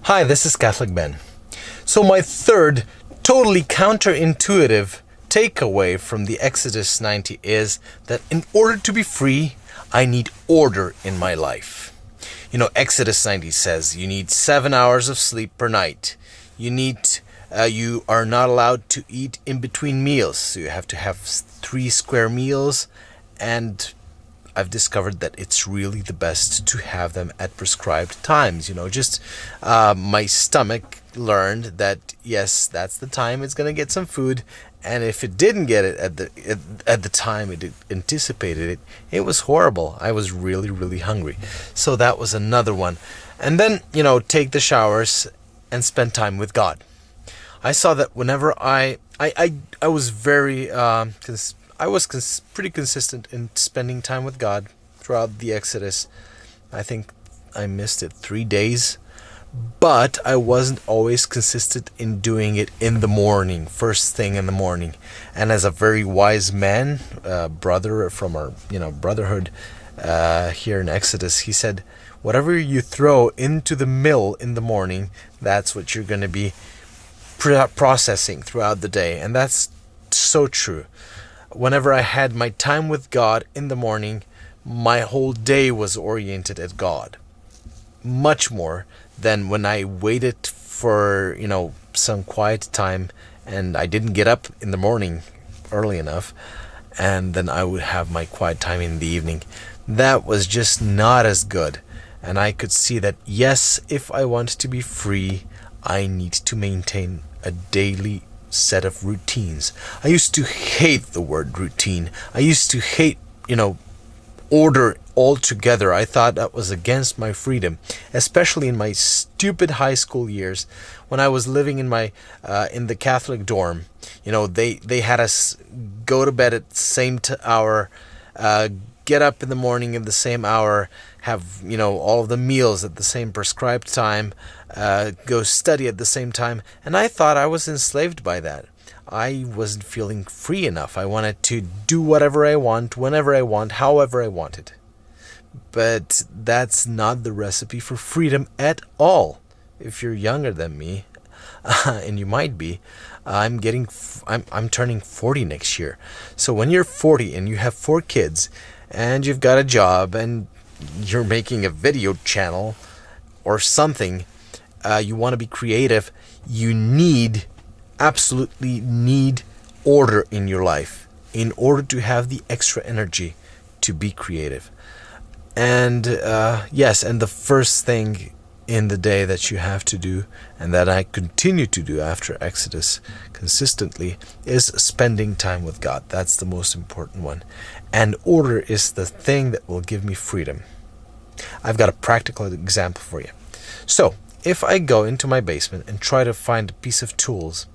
Hi, this is Catholic Ben. So my third, totally counterintuitive takeaway from the Exodus 90 is that in order to be free, I need order in my life. Exodus 90 says you need 7 hours of sleep per night. You are not allowed to eat in between meals. So you have to have 3 square meals, and I've discovered that it's really the best to have them at prescribed times. My stomach learned that yes, that's the time it's gonna get some food, and if it didn't get it at the time it anticipated it, it was horrible. I was really, really hungry, so that was another one. And then take the showers and spend time with God. I saw that whenever I was very pretty consistent in spending time with God throughout the Exodus. I think I missed it 3 days, but I wasn't always consistent in doing it in the morning, first thing in the morning. And as a very wise man, brother from our brotherhood here in Exodus, he said, whatever you throw into the mill in the morning, that's what you're going to be processing throughout the day. And that's so true. Whenever I had my time with God in the morning, my whole day was oriented at God. Much more than when I waited for, some quiet time and I didn't get up in the morning early enough, and then I would have my quiet time in the evening. That was just not as good. And I could see that, yes, if I want to be free, I need to maintain a daily set of routines. I used to hate the word routine. I used to hate, order altogether. I thought that was against my freedom, especially in my stupid high school years when I was living in my in the Catholic dorm. They had us go to bed at the same hour, get up in the morning at the same hour, have all of the meals at the same prescribed time, go study at the same time, and I thought I was enslaved by that. I wasn't feeling free enough. I wanted to do whatever I want, whenever I want, however I wanted. But that's not the recipe for freedom at all. If you're younger than me, and you might be, I'm turning 40 next year. So when you're 40 and you have 4 kids and you've got a job and you're making a video channel or something, you want to be creative, you absolutely need order in your life in order to have the extra energy to be creative. And and the first thing in the day that you have to do, and that I continue to do after Exodus consistently, is spending time with God. That's the most important one. And order is the thing that will give me freedom. I've got a practical example for you. So, if I go into my basement and try to find a piece of tools,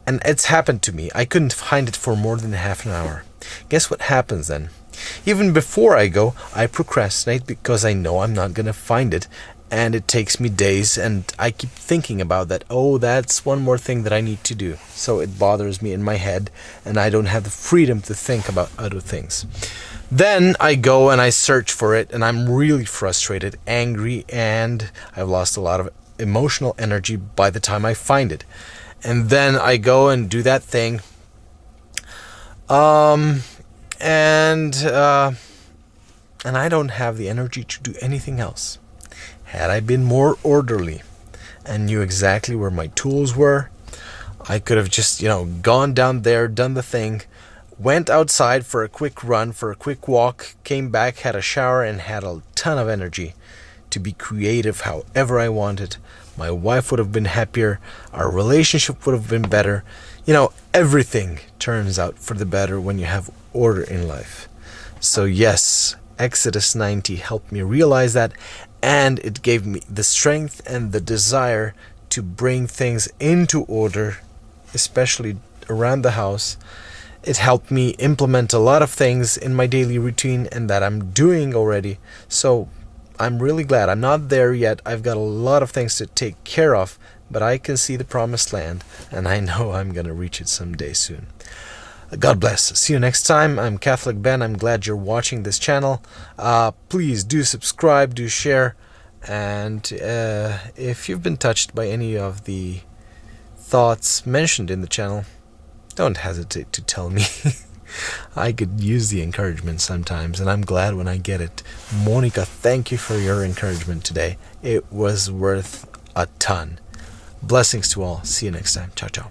and it's happened to me, I couldn't find it for more than half an hour. Guess what happens then? Even before I go, I procrastinate because I know I'm not going to find it, and it takes me days, and I keep thinking about that. Oh, that's one more thing that I need to do. So it bothers me in my head, and I don't have the freedom to think about other things. Then I go and I search for it, and I'm really frustrated, angry, and I've lost a lot of emotional energy by the time I find it. And then I go and do that thing, and I don't have the energy to do anything else. Had I been more orderly and knew exactly where my tools were, I could have just, gone down there, done the thing, went outside for a quick run, for a quick walk, came back, had a shower, and had a ton of energy to be creative however I wanted. My wife would have been happier. Our relationship would have been better. Everything turns out for the better when you have order in life. So yes, Exodus 90 helped me realize that, and it gave me the strength and the desire to bring things into order, especially around the house. It helped me implement a lot of things in my daily routine, and that I'm doing already. So I'm really glad. I'm not there yet. I've got a lot of things to take care of, but I can see the promised land, and I know I'm going to reach it someday soon. God bless. See you next time. I'm Catholic Ben. I'm glad you're watching this channel. Please do subscribe, do share, And if you've been touched by any of the thoughts mentioned in the channel, don't hesitate to tell me. I could use the encouragement sometimes, and I'm glad when I get it. Monica, thank you for your encouragement today. It was worth a ton. Blessings to all. See you next time. Ciao, ciao.